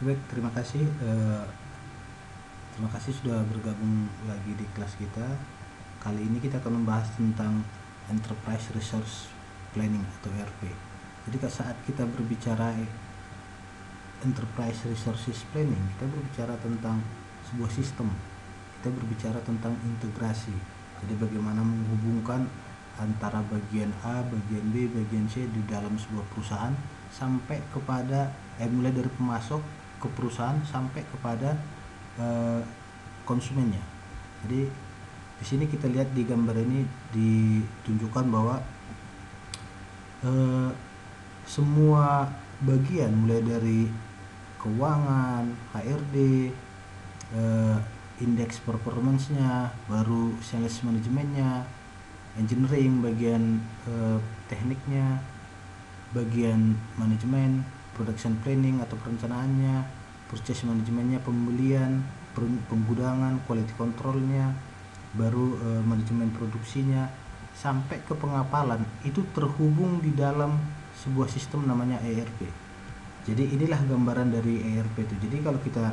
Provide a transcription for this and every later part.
Baik, terima kasih sudah bergabung lagi di kelas kita. Kali ini kita akan membahas tentang Enterprise Resource Planning atau ERP. Jadi saat kita berbicara Enterprise Resources Planning, kita berbicara tentang sebuah sistem. Kita berbicara tentang integrasi. Jadi bagaimana menghubungkan antara bagian A, bagian B, bagian C di dalam sebuah perusahaan sampai kepada mulai dari pemasok ke perusahaan sampai kepada konsumennya. Jadi di sini kita lihat di gambar ini ditunjukkan bahwa semua bagian mulai dari keuangan, HRD, indeks performance-nya, baru sales manajemennya, engineering bagian tekniknya, bagian manajemen, production planning atau perencanaannya, purchase manajemennya, pembelian, penggudangan, quality controlnya, baru manajemen produksinya, sampai ke pengapalan, itu terhubung di dalam sebuah sistem namanya ERP. Jadi inilah gambaran dari ERP itu. Jadi kalau kita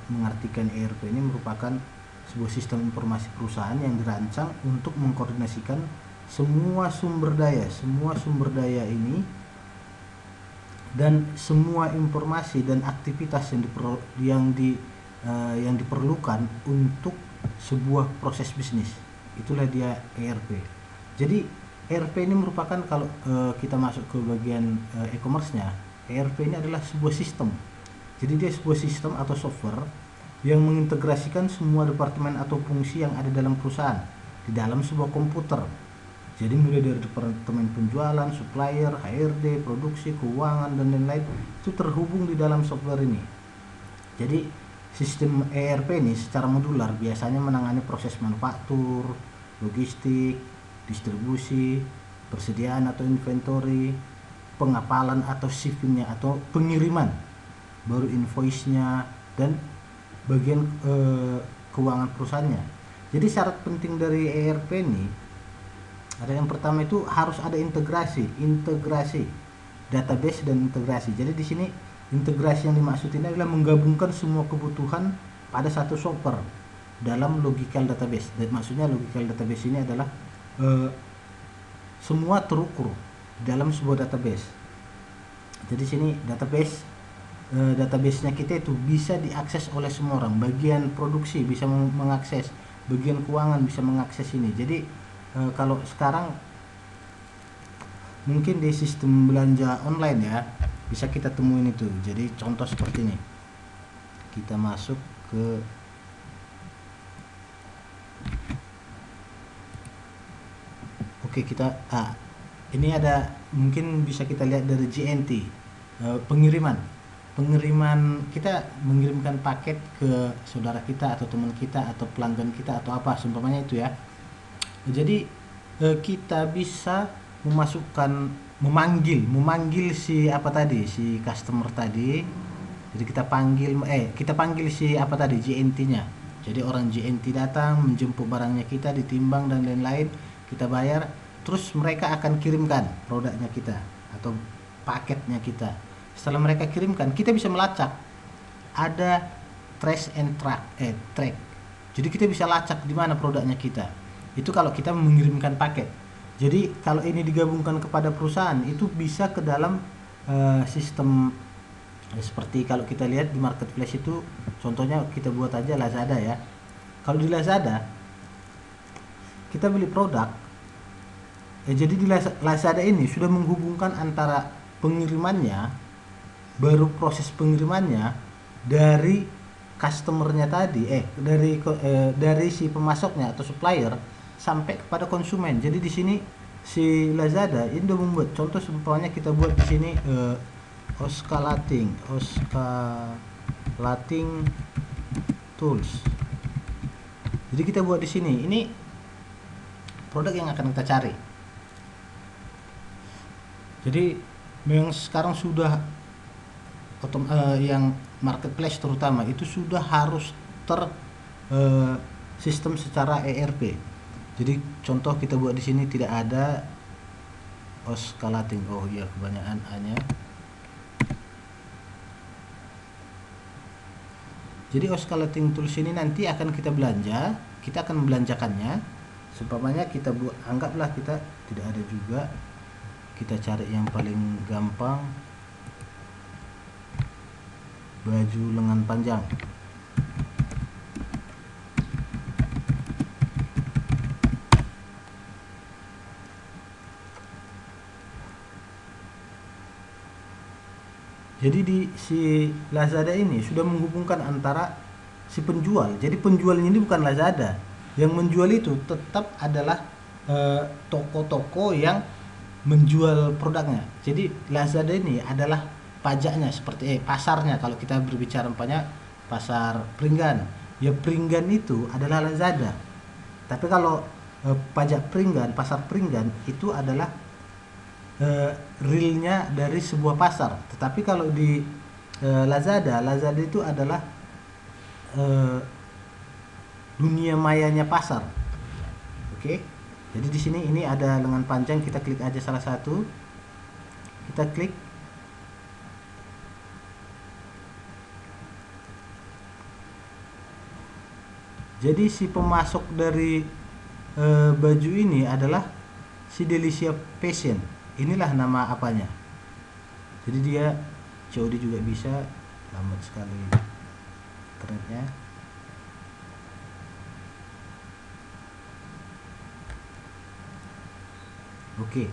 mengartikan ERP ini merupakan sebuah sistem informasi perusahaan yang dirancang untuk mengkoordinasikan semua sumber daya ini dan semua informasi dan aktivitas yang diperlukan untuk sebuah proses bisnis. Itulah dia ERP. Jadi ERP ini merupakan, kalau kita masuk ke bagian e-commerce-nya, ERP ini adalah sebuah sistem. Jadi dia sebuah sistem atau software yang mengintegrasikan semua departemen atau fungsi yang ada dalam perusahaan di dalam sebuah komputer. Jadi mulai dari departemen penjualan, supplier, HRD, produksi, keuangan, dan lain-lain itu terhubung di dalam software ini. Jadi sistem ERP ini secara modular biasanya menangani proses manufaktur, logistik, distribusi, persediaan atau inventory, pengapalan atau shippingnya atau pengiriman, baru invoice-nya, dan bagian keuangan perusahaannya. Jadi syarat penting dari ERP ini ada yang pertama itu harus ada integrasi database dan integrasi. Jadi di sini integrasi yang dimaksud ini adalah menggabungkan semua kebutuhan pada satu software dalam logical database. Dan maksudnya logical database ini adalah semua terukur dalam sebuah database. Jadi sini database-nya kita itu bisa diakses oleh semua orang. Bagian produksi bisa mengakses, bagian keuangan bisa mengakses ini. Jadi kalau sekarang mungkin di sistem belanja online ya bisa kita temuin itu. Jadi contoh seperti ini, kita masuk ke ini ada, mungkin bisa kita lihat dari GNT, pengiriman kita mengirimkan paket ke saudara kita atau teman kita atau pelanggan kita atau apa seumpamanya itu ya. Jadi kita bisa memanggil si customer tadi. Jadi kita panggil si GNT-nya. Jadi orang GNT datang menjemput barangnya kita, ditimbang dan lain-lain, kita bayar, terus mereka akan kirimkan produknya kita atau paketnya kita. Setelah mereka kirimkan, kita bisa melacak, ada trace and track. Jadi kita bisa lacak di mana produknya kita. Itu kalau kita mengirimkan paket. Jadi kalau ini digabungkan kepada perusahaan, itu bisa ke dalam sistem seperti kalau kita lihat di marketplace itu, contohnya kita buat aja Lazada ya. Kalau di Lazada kita beli produk, jadi di Lazada ini sudah menghubungkan antara pengirimannya, baru proses pengirimannya dari customernya tadi, dari si pemasoknya atau supplier sampai kepada konsumen. Jadi di sini si Lazada ini udah membuat contoh, seumpamanya kita buat di sini Oscalating tools. Jadi kita buat di sini, ini produk yang akan kita cari. Jadi yang sekarang sudah yang marketplace terutama itu sudah harus sistem secara ERP. Jadi contoh kita buat di sini tidak ada Oscalating. Oh iya, kebanyakan A-nya. Jadi oscillating tools ini nanti akan kita belanja, kita akan membelanjakannya. Seumpamanya kita anggaplah kita tidak ada juga, kita cari yang paling gampang, baju lengan panjang. Jadi di si Lazada ini sudah menghubungkan antara si penjual. Jadi penjualnya ini bukan Lazada. Yang menjual itu tetap adalah toko-toko yang menjual produknya. Jadi Lazada ini adalah pajaknya, seperti pasarnya. Kalau kita berbicara umpamanya pasar Pringgan, ya Pringgan itu adalah Lazada. Tapi kalau pajak Pringgan, pasar Pringgan itu adalah realnya dari sebuah pasar. Tetapi kalau di Lazada itu adalah dunia mayanya pasar. Oke. Jadi di sini ini ada lengan panjang, kita klik aja salah satu. Kita klik. Jadi si pemasok dari baju ini adalah si Delicia Fashion. Inilah nama apanya. Jadi dia COD juga bisa, lambat sekali internetnya. Oke.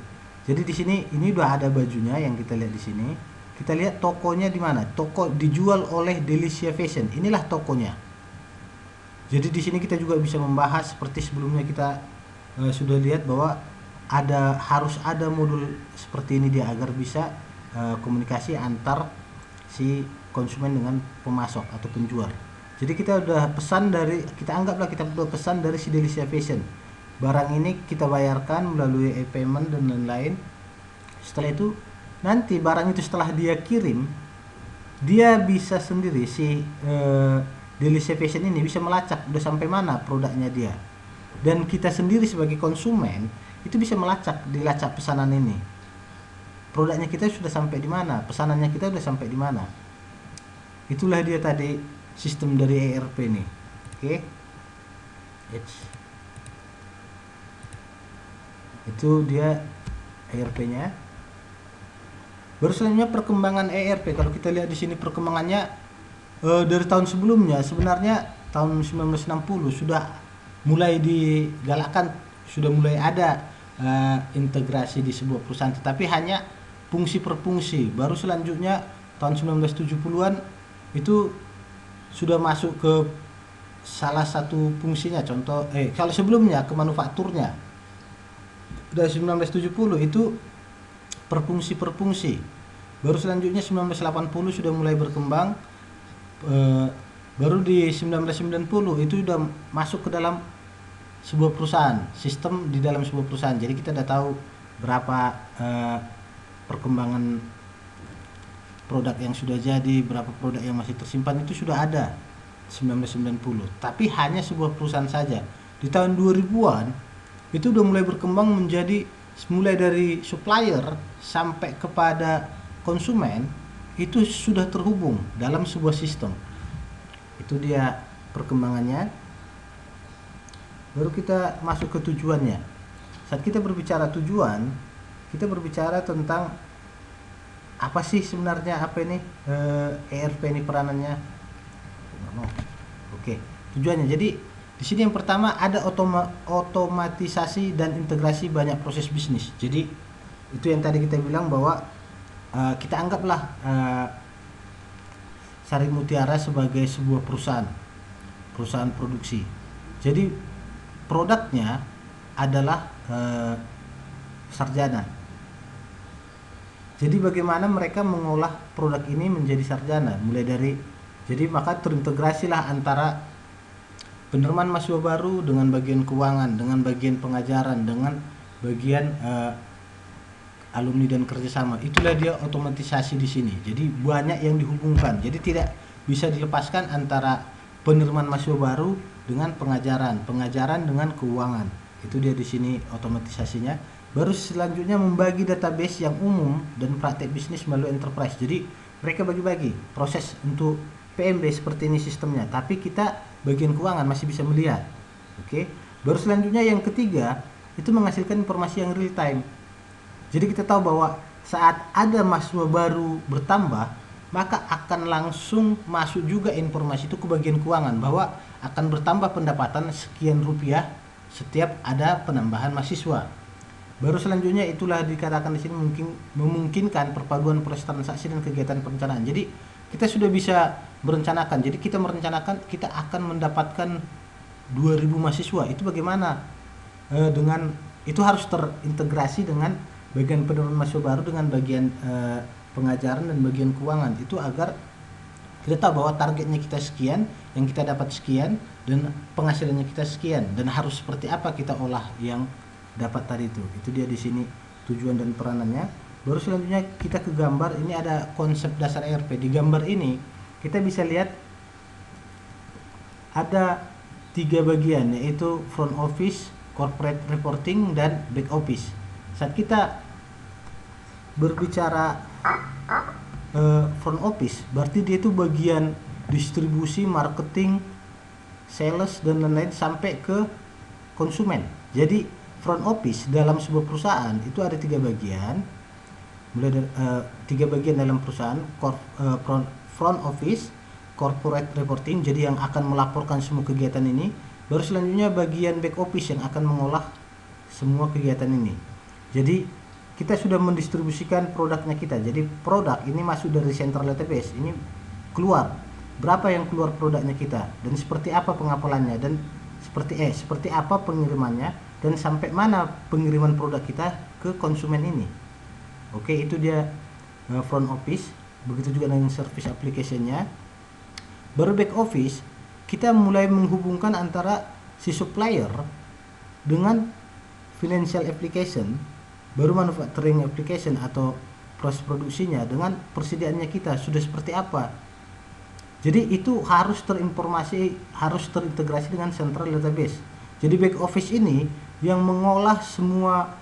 Jadi di sini ini udah ada bajunya yang kita lihat di sini. Kita lihat tokonya di mana? Toko dijual oleh Delicia Fashion. Inilah tokonya. Jadi di sini kita juga bisa membahas seperti sebelumnya kita sudah lihat bahwa harus ada modul seperti ini dia agar bisa komunikasi antar si konsumen dengan pemasok atau penjual. Jadi kita udah pesan kita anggaplah kita udah pesan dari si Delicia Fashion. Barang ini kita bayarkan melalui e-payment dan lain-lain. Setelah itu nanti barang itu setelah dia kirim, dia bisa sendiri si Delicia Fashion ini bisa melacak udah sampai mana produknya dia. Dan kita sendiri sebagai konsumen itu bisa dilacak pesanan ini. Produknya kita sudah sampai di mana, pesanannya kita sudah sampai di mana. Itulah dia tadi sistem dari ERP ini. Oke. Itu dia ERP-nya. Baru selanjutnya perkembangan ERP. Kalau kita lihat di sini perkembangannya dari tahun sebelumnya, sebenarnya tahun 1960 sudah mulai digalakkan, sudah mulai ada integrasi di sebuah perusahaan, tetapi hanya fungsi per fungsi. Baru selanjutnya tahun 1970-an itu sudah masuk ke salah satu fungsinya, contoh kalau sebelumnya ke manufakturnya. Dari 1970 itu per fungsi. Baru selanjutnya 1980 sudah mulai berkembang, baru di 1990 itu sudah masuk ke dalam sebuah perusahaan, sistem di dalam sebuah perusahaan. Jadi kita udah tahu berapa perkembangan produk yang sudah jadi, berapa produk yang masih tersimpan, itu sudah ada 1990. Tapi hanya sebuah perusahaan saja. Di tahun 2000-an itu udah mulai berkembang menjadi mulai dari supplier sampai kepada konsumen itu sudah terhubung dalam sebuah sistem. Itu dia perkembangannya. Baru kita masuk ke tujuannya. Saat kita berbicara tujuan, kita berbicara tentang apa sih sebenarnya ERP ini peranannya. Oke, tujuannya. Jadi di sini yang pertama ada otomatisasi dan integrasi banyak proses bisnis. Jadi itu yang tadi kita bilang bahwa kita anggaplah Sari Mutiara sebagai sebuah perusahaan produksi. Jadi produknya adalah sarjana. Jadi bagaimana mereka mengolah produk ini menjadi sarjana, jadi maka terintegrasilah antara penerimaan mahasiswa baru dengan bagian keuangan, dengan bagian pengajaran, dengan bagian alumni dan kerjasama. Itulah dia otomatisasi di sini. Jadi banyak yang dihubungkan. Jadi tidak bisa dilepaskan antara penerimaan mahasiswa baru dengan pengajaran dengan keuangan. Itu dia di sini otomatisasinya. Baru selanjutnya membagi database yang umum dan praktek bisnis melalui enterprise. Jadi mereka bagi-bagi proses untuk PMB seperti ini sistemnya, tapi kita bagian keuangan masih bisa melihat. Oke. Baru selanjutnya yang ketiga itu menghasilkan informasi yang real time. Jadi kita tahu bahwa saat ada mahasiswa baru bertambah, maka akan langsung masuk juga informasi itu ke bagian keuangan bahwa akan bertambah pendapatan sekian rupiah setiap ada penambahan mahasiswa. Baru selanjutnya itulah dikatakan di sini memungkinkan perpaduan proses transaksi dan kegiatan perencanaan. Jadi kita sudah bisa merencanakan. Jadi kita merencanakan kita akan mendapatkan 2000 mahasiswa. Itu bagaimana? Dengan itu harus terintegrasi dengan bagian penerimaan mahasiswa baru dengan bagian pengajaran dan bagian keuangan. Itu agar kita tahu bahwa targetnya kita sekian, yang kita dapat sekian, dan penghasilannya kita sekian, dan harus seperti apa kita olah yang dapat tadi itu. Itu dia di sini tujuan dan peranannya. Baru selanjutnya kita ke gambar. Ini ada konsep dasar ERP. Di gambar ini kita bisa lihat ada 3 bagian, yaitu front office, corporate reporting, dan back office. Saat kita berbicara front office, berarti dia itu bagian distribusi, marketing, sales, dan lain-lain sampai ke konsumen. Jadi front office dalam sebuah perusahaan itu ada 3 bagian. Mulai dari 3 bagian dalam perusahaan: front office, corporate reporting, jadi yang akan melaporkan semua kegiatan ini. Baru selanjutnya bagian back office yang akan mengolah semua kegiatan ini. Jadi kita sudah mendistribusikan produknya kita. Jadi produk ini masuk dari central database, ini keluar berapa yang keluar produknya kita, dan seperti apa pengapalannya, dan seperti apa pengirimannya, dan sampai mana pengiriman produk kita ke konsumen ini. Oke, itu dia front office. Begitu juga dengan service application-nya. Baru back office, kita mulai menghubungkan antara si supplier dengan financial application, baru manufacturing application atau proses produksinya dengan persediaannya kita sudah seperti apa. Jadi itu harus terinformasi, harus terintegrasi dengan central database. Jadi back office ini yang mengolah semua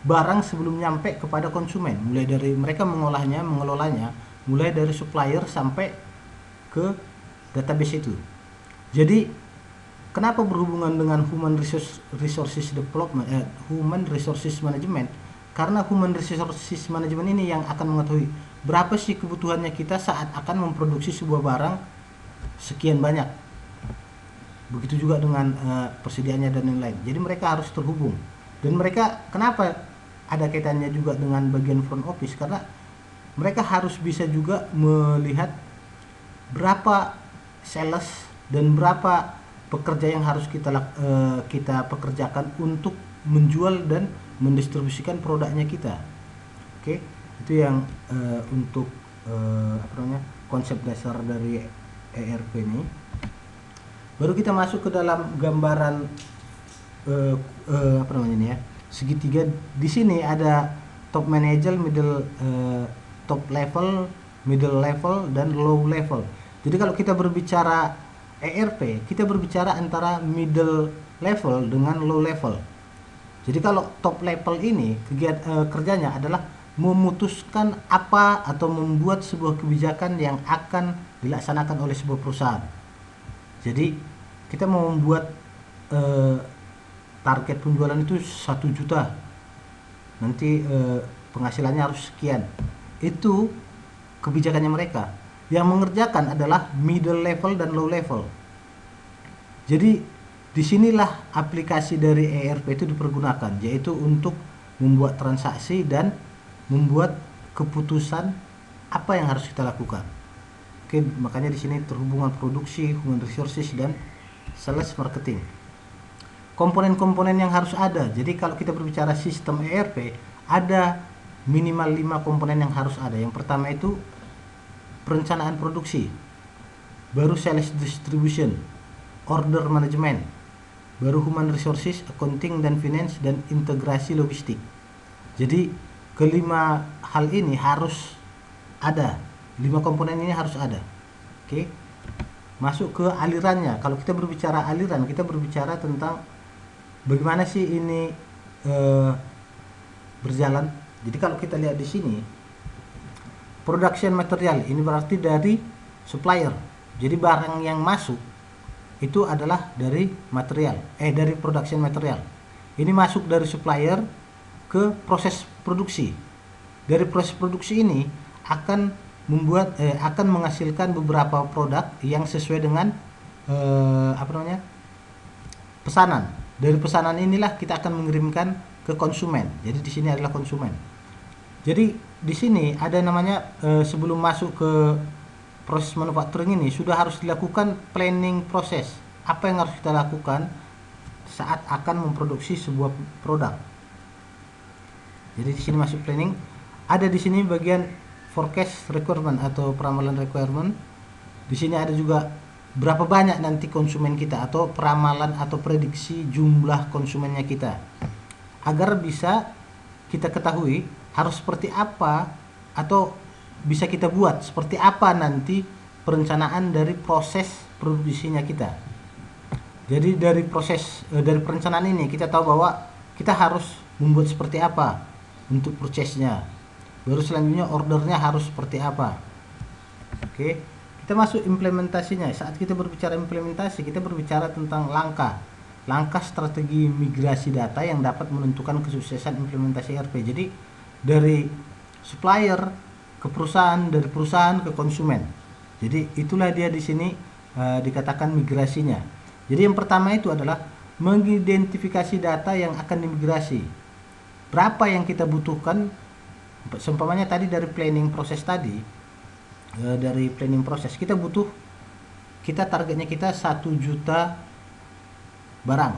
barang sebelum nyampe kepada konsumen, mulai dari mereka mengolahnya, mengelolanya, mulai dari supplier sampai ke database itu. Jadi kenapa berhubungan dengan human resources development, human resources management? Karena human resources management ini yang akan mengetahui berapa sih kebutuhannya kita saat akan memproduksi sebuah barang sekian banyak. Begitu juga dengan persediaannya dan lain-lain. Jadi mereka harus terhubung. Dan mereka kenapa ada kaitannya juga dengan bagian front office? Karena mereka harus bisa juga melihat berapa sales dan berapa pekerja yang harus kita pekerjakan untuk menjual dan mendistribusikan produknya kita. Oke, itu yang untuk konsep dasar dari ERP ini. Baru kita masuk ke dalam gambaran segitiga. Di sini ada top manager, top level, middle level, dan low level. Jadi kalau kita berbicara ERP, kita berbicara antara middle level dengan low level. Jadi kalau top level ini kerjanya adalah memutuskan apa atau membuat sebuah kebijakan yang akan dilaksanakan oleh sebuah perusahaan. Jadi kita mau membuat target penjualan itu 1 juta, nanti penghasilannya harus sekian. Itu kebijakannya mereka. Yang mengerjakan adalah middle level dan low level. Jadi disinilah aplikasi dari ERP itu dipergunakan, yaitu untuk membuat transaksi dan membuat keputusan apa yang harus kita lakukan. Oke, makanya di sini terhubungan produksi, human resources, dan sales marketing. Komponen-komponen yang harus ada. Jadi kalau kita berbicara sistem ERP, ada minimal 5 komponen yang harus ada. Yang pertama itu perencanaan produksi, baru sales distribution, order management, baru human resources, accounting dan finance, dan integrasi logistik. Jadi kelima hal ini harus ada, 5 komponen ini harus ada. Oke, masuk ke alirannya. Kalau kita berbicara aliran, kita berbicara tentang bagaimana sih ini berjalan. Jadi kalau kita lihat di sini, production material ini berarti dari supplier. Jadi barang yang masuk itu adalah dari dari production material. Ini masuk dari supplier ke proses produksi. Dari proses produksi ini akan akan menghasilkan beberapa produk yang sesuai dengan pesanan. Dari pesanan inilah kita akan mengirimkan ke konsumen. Jadi di sini adalah konsumen. Jadi di sini ada namanya sebelum masuk ke proses manufacturing ini sudah harus dilakukan planning proses. Apa yang harus kita lakukan saat akan memproduksi sebuah produk. Jadi di sini masuk planning. Ada di sini bagian forecast requirement atau peramalan requirement. Di sini ada juga berapa banyak nanti konsumen kita atau peramalan atau prediksi jumlah konsumennya kita. Agar bisa kita ketahui harus seperti apa atau bisa kita buat seperti apa nanti perencanaan dari proses produksinya kita. Jadi dari dari perencanaan ini kita tahu bahwa kita harus membuat seperti apa untuk purchase-nya. Baru selanjutnya ordernya harus seperti apa. Oke, kita masuk implementasinya. Saat kita berbicara implementasi, kita berbicara tentang langkah strategi migrasi data yang dapat menentukan kesuksesan implementasi ERP. Jadi dari supplier ke perusahaan, dari perusahaan ke konsumen. Jadi itulah dia di sini dikatakan migrasinya. Jadi yang pertama itu adalah mengidentifikasi data yang akan dimigrasi. Berapa yang kita butuhkan? Seumpamanya tadi dari planning proses tadi, dari planning proses kita targetnya kita 1 juta barang.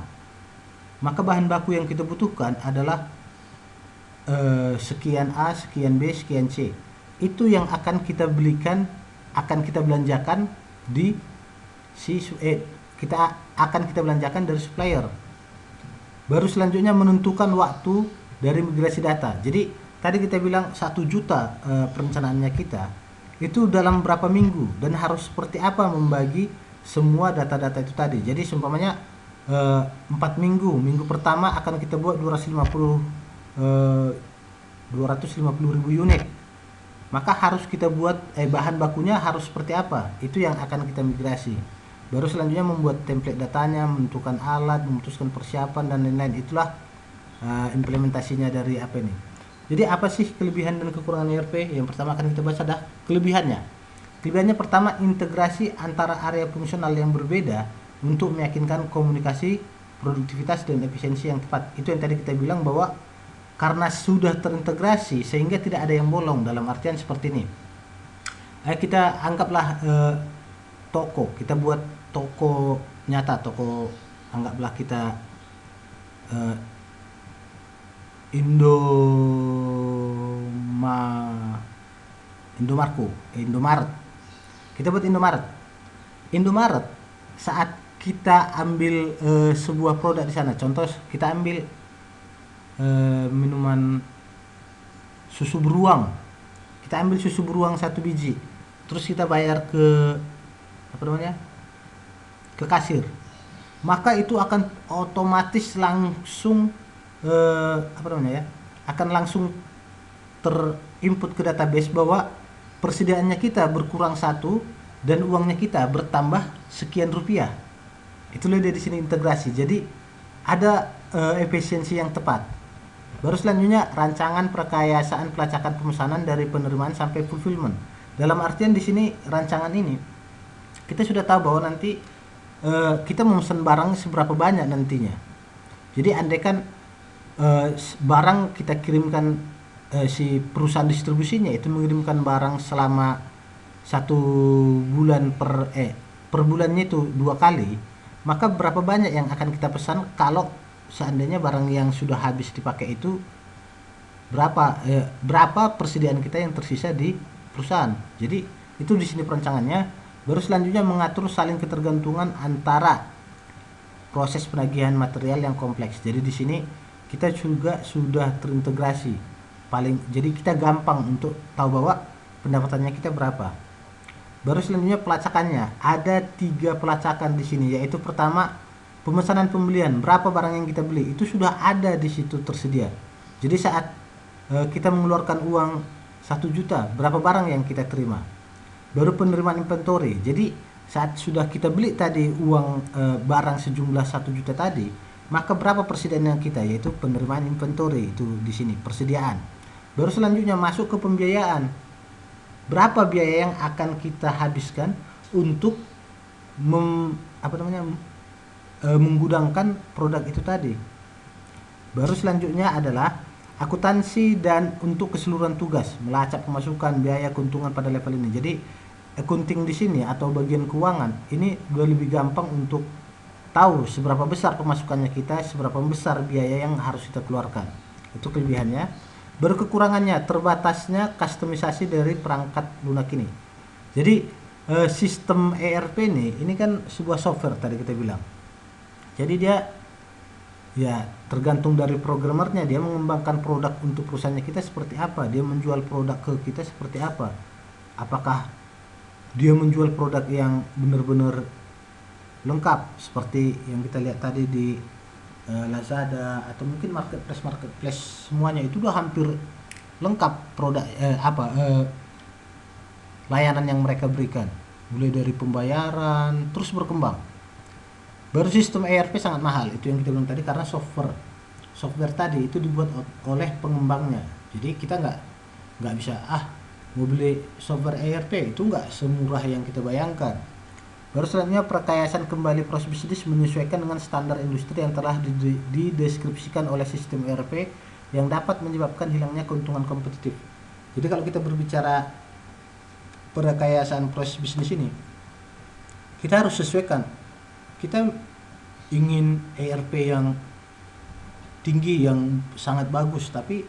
Maka bahan baku yang kita butuhkan adalah sekian A, sekian B, sekian C. Itu yang akan kita belikan, akan kita belanjakan di kita akan kita belanjakan dari supplier. Baru selanjutnya menentukan waktu dari migrasi data. Jadi tadi kita bilang 1 juta perencanaannya kita itu dalam berapa minggu dan harus seperti apa membagi semua data-data itu tadi. Jadi seumpamanya 4 minggu. Minggu pertama akan kita buat 250.000 unit. Maka harus kita buat bahan bakunya harus seperti apa. Itu yang akan kita migrasi. Baru selanjutnya membuat template datanya, menentukan alat, memutuskan persiapan dan lain-lain. Itulah implementasinya dari apa ini. Jadi apa sih kelebihan dan kekurangan ERP? Yang pertama akan kita bahas adalah kelebihannya. Kelebihannya pertama, integrasi antara area fungsional yang berbeda untuk meyakinkan komunikasi, produktivitas dan efisiensi yang tepat. Itu yang tadi kita bilang bahwa karena sudah terintegrasi sehingga tidak ada yang bolong, dalam artian seperti ini. Kita anggaplah toko, kita buat toko nyata, anggaplah kita Indomaret. Kita buat Indomaret. Saat kita ambil sebuah produk di sana, contoh kita ambil minuman susu beruang. Kita ambil susu beruang 1 biji. Terus kita bayar ke ke kasir. Maka itu akan otomatis langsung akan langsung terinput ke database bahwa persediaannya kita berkurang 1 dan uangnya kita bertambah sekian rupiah. Itulah dia di sini integrasi. Jadi ada efisiensi yang tepat. Baru selanjutnya rancangan perkayasaan pelacakan pemesanan dari penerimaan sampai fulfillment. Dalam artian di sini rancangan ini kita sudah tahu bahwa nanti kita memesan barang seberapa banyak nantinya. Jadi andaikan barang kita kirimkan, si perusahaan distribusinya itu mengirimkan barang selama 1 bulan per bulannya itu 2 kali, maka berapa banyak yang akan kita pesan kalau seandainya barang yang sudah habis dipakai itu berapa persediaan kita yang tersisa di perusahaan. Jadi itu di sini perancangannya. Baru selanjutnya mengatur saling ketergantungan antara proses penagihan material yang kompleks. Jadi di sini kita juga sudah terintegrasi. Jadi kita gampang untuk tahu bahwa pendapatannya kita berapa. Baru selanjutnya pelacakannya. Ada 3 pelacakan di sini, yaitu pertama pemesanan pembelian, berapa barang yang kita beli, itu sudah ada di situ tersedia. Jadi saat kita mengeluarkan uang 1 juta, berapa barang yang kita terima. baru penerimaan inventory. Jadi saat sudah kita beli tadi uang barang sejumlah 1 juta tadi, maka berapa persediaan kita, yaitu penerimaan inventory itu di sini persediaan. Baru selanjutnya masuk ke pembiayaan. Berapa biaya yang akan kita habiskan untuk menggudangkan produk itu tadi. Baru selanjutnya adalah akuntansi dan untuk keseluruhan tugas, melacak pemasukan, biaya, keuntungan pada level ini. Jadi accounting di sini atau bagian keuangan ini udah lebih gampang untuk tahu seberapa besar pemasukannya kita, seberapa besar biaya yang harus kita keluarkan. Itu kelebihannya. Baru kekurangannya, terbatasnya kustomisasi dari perangkat lunak ini. Jadi sistem ERP ini kan sebuah software tadi kita bilang. Jadi dia ya tergantung dari programmernya, dia mengembangkan produk untuk perusahaannya kita seperti apa, dia menjual produk ke kita seperti apa. Apakah dia menjual produk yang benar-benar lengkap seperti yang kita lihat tadi di Lazada atau mungkin marketplace semuanya itu udah hampir lengkap produk layanan yang mereka berikan, mulai dari pembayaran terus berkembang. Baru sistem ERP sangat mahal, itu yang kita bilang tadi, karena software tadi itu dibuat oleh pengembangnya. Jadi kita nggak bisa mau beli software ERP, itu nggak semurah yang kita bayangkan. Baru selanjutnya perkayasan kembali proses bisnis menyesuaikan dengan standar industri yang telah dideskripsikan oleh sistem ERP yang dapat menyebabkan hilangnya keuntungan kompetitif. Jadi kalau kita berbicara perkayasaan proses bisnis ini, kita harus sesuaikan. Kita ingin ERP yang tinggi, yang sangat bagus, tapi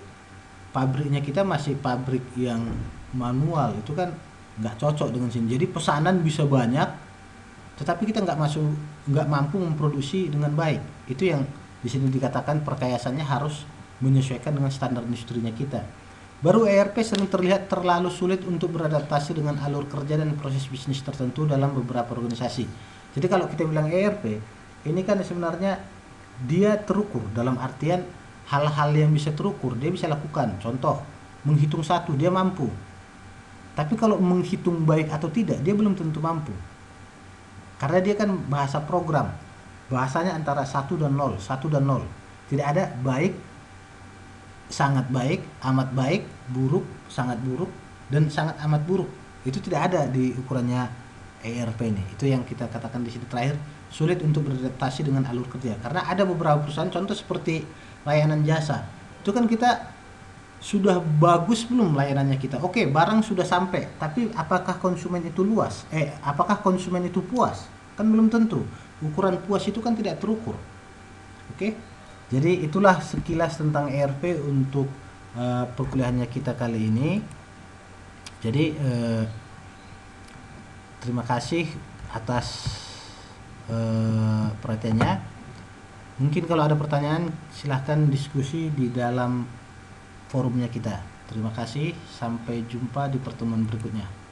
pabriknya kita masih pabrik yang manual, itu kan nggak cocok dengan sini. Jadi pesanan bisa banyak, tetapi kita nggak mampu memproduksi dengan baik. Itu yang di sini dikatakan perkayasannya harus menyesuaikan dengan standar industrinya kita. Baru ERP sering terlihat terlalu sulit untuk beradaptasi dengan alur kerja dan proses bisnis tertentu dalam beberapa organisasi. Jadi kalau kita bilang ERP, ini kan sebenarnya dia terukur, dalam artian hal-hal yang bisa terukur dia bisa lakukan. Contoh, menghitung 1 dia mampu. Tapi kalau menghitung baik atau tidak, dia belum tentu mampu. Karena dia kan bahasa program. Bahasanya antara 1 dan 0, 1 dan 0. Tidak ada baik, sangat baik, amat baik, buruk, sangat buruk, dan sangat amat buruk. Itu tidak ada di ukurannya ERP ini. Itu yang kita katakan di sini terakhir, sulit untuk beradaptasi dengan alur kerja. Karena ada beberapa perusahaan, contoh seperti layanan jasa. Itu kan kita sudah bagus belum layanannya kita? Oke, barang sudah sampai, tapi apakah konsumen itu luas? Apakah konsumen itu puas? Kan belum tentu. Ukuran puas itu kan tidak terukur. Oke. Jadi itulah sekilas tentang ERP untuk perkuliahannya kita kali ini. Jadi terima kasih atas perhatiannya. Mungkin kalau ada pertanyaan silahkan diskusi di dalam forumnya kita. Terima kasih, sampai jumpa di pertemuan berikutnya.